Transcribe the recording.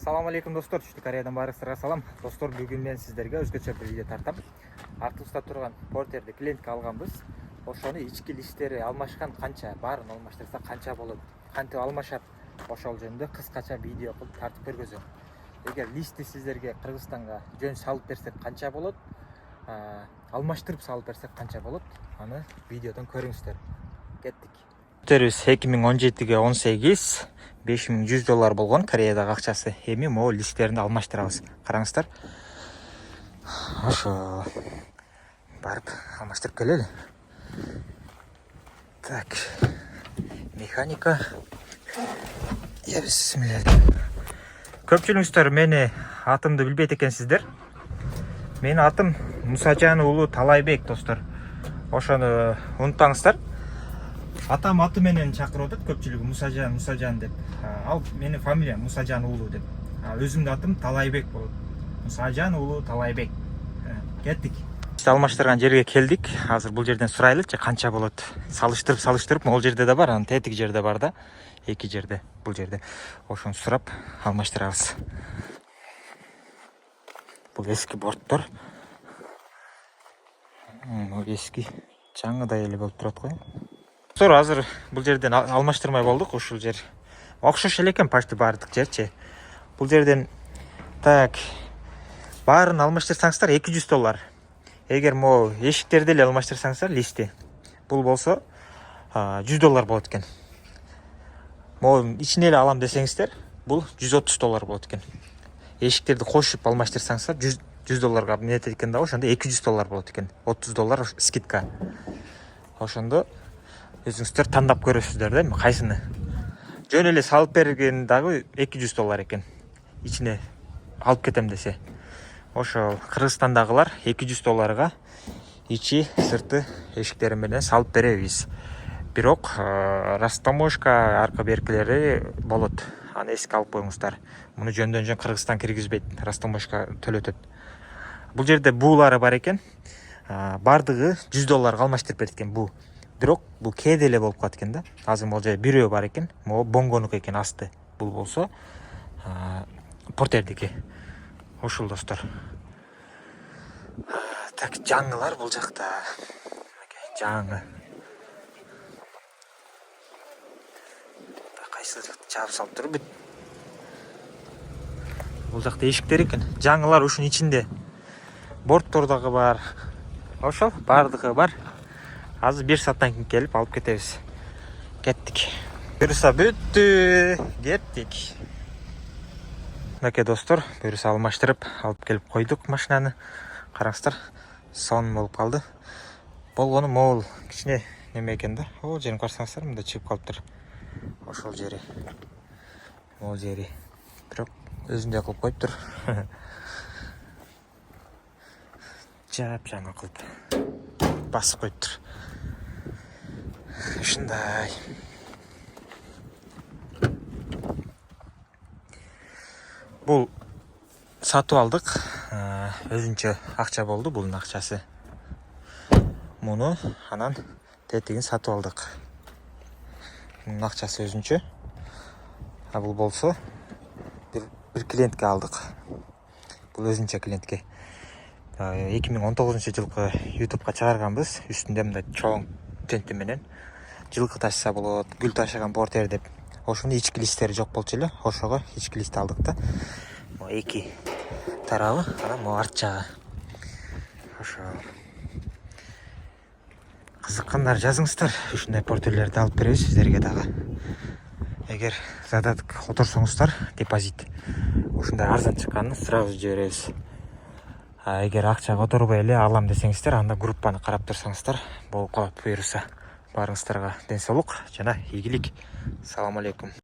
Assalamu алейкум достор, Түштүк Кореядан барыңыздарга салам. Достор, бүгүн мен сиздерге өзгөчө бир видео тартам. Артыбызда турган портерди клиентке алганбыз. Ошону ички листтери алмашкан канча, баарын алмаштырса канча болот, кантип алмашат, ошол жөнүндө кыскача видео кылып тартып көргөзөм. Эгер листти сиздерге Кыргызстанга жөн салып берсек канча болот, алмаштырып салып берсек канча болот, аны видеодон көрүңүздөр. Кеттик. Өтөрүбүз 2017-ге 18 $5100 болгон Кореядагы акчасы. Эми могу листтеринди алмаштырабыз. Караңыздар. Ошо. Барып алмаштырып келели. Так. Механика. Бисмилlah. Көпчүлүгүңүздөр мени атымды билбейт экенсиздер. Менин атым Мусажан уулу Талайбек, достор. Ошону унутпаңыздар. Атам аты менен чакырып атат көпчүлүгү, Мусажан деп. Ал менин фамилиям Мусажан уулу деп. Өзүмдүн атым Талайбек болот. Мусажан уулу Талайбек. Кеттик. Алмаштырган жерге келдик. Азыр бул жерден сурайлычы канча болот. Салыштырып, могул жерде да бар, анан тетик жерде бар да. Эки жерде, бул жерде. Ошону сурап алмаштырабыз. Бул эски борттор. Эски жаңыдай эле болуп турат го. Достор, азыр бул жерден алмаштырмай болдук. Ушул жер окшош эле экен, почти баардык жерчи. Бул жерден так баарын алмаштырсаңыздар $200. Эгер могу эшиктерди эле алмаштырсаңыздар листи, бул болсо $100 болот экен. Могу ичине эле алам десеңиздер, бул $130 болот экен. Эшиктерди кошуп алмаштырсаңыздар $100 метет экен да, ошондо $200 болот экен. $30 скидка. Ошондо өзүңүздөр тандап көрөсүздөр да, эми кайсыны. Жөн эле салып берген дагы $200 экен. Ичине алып кетем десе. Ошо Кыргызстандагылар $200 ичи, сырты эшиктери менен салып беребиз. Бирок растаможка арка беркилери болот. Аны эске алып коюңуздар. Муну жөндөн жөн Кыргызстан киргизбейт, растаможка төлөтөт. Бул жерде буулары бар экен. Бардыгы $100 алмаштырып берет экен буу. Бирок бул кээде эле болуп калат экен да. Азыр могул жерде бирөө бар экен. Могу бонгонук экен асты. Бул болсо портердики. Ушул, достор. Так, жаңылар бул жакта. Жаңы. Кайсы жакта чаап салып туруп бит. Бул жакта эшиктер экен. Жаңылар ушунун ичинде. Борттор дагы бар. Ошол бардыгы бар. Азыр 1 сааттан кийин келип алып кетебиз. Кеттик. Буюрса бүттү. Кеттик. Мынакей, достор, буюрса алмаштырып алып келип койдук машинаны. Караңыздар, сон болуп калды. Болгону могул кичине неме экен да. О, жерин карасаңыздар, мында чыгып калыптыр. Ошол жери. Могул жери. Бирок өзүндөй кылып коюптур. Жап жаңа кылып басып коюптур. Ушундай. Бул сатып алдык. Өзүнчө акча болду, бунун акчасы. Муну анан тетигин сатып алдык. Мунун акчасы өзүнчө. Бул болсо бир клиентке алдык. Бул өзүнчө клиентке. 2019-жылкы YouTube'га чыгарганбыз. Үстүндө мындай чоң тенти менен жылкы ташса болот, гүл ташыган портер деп. Ошонун ички листтери жок болчу эле. Ошого ички лист алдык да. Могу эки тарабы, анан могу арт жагы. Ошо. Кызыккандар жазыңыздар. Ушундай портерлерди алып беребиз сиздерге дагы. Эгер задаток которсоңуздар, депозит ушундай арзан чыкканын сразу жиберебиз. Эгер акча которбой эле алам десеңиздер, анда группаны карап турсаңыздар болуп калат. Буюрса барыңыздарга ден соолук жана ийгилик. Салам алейкум.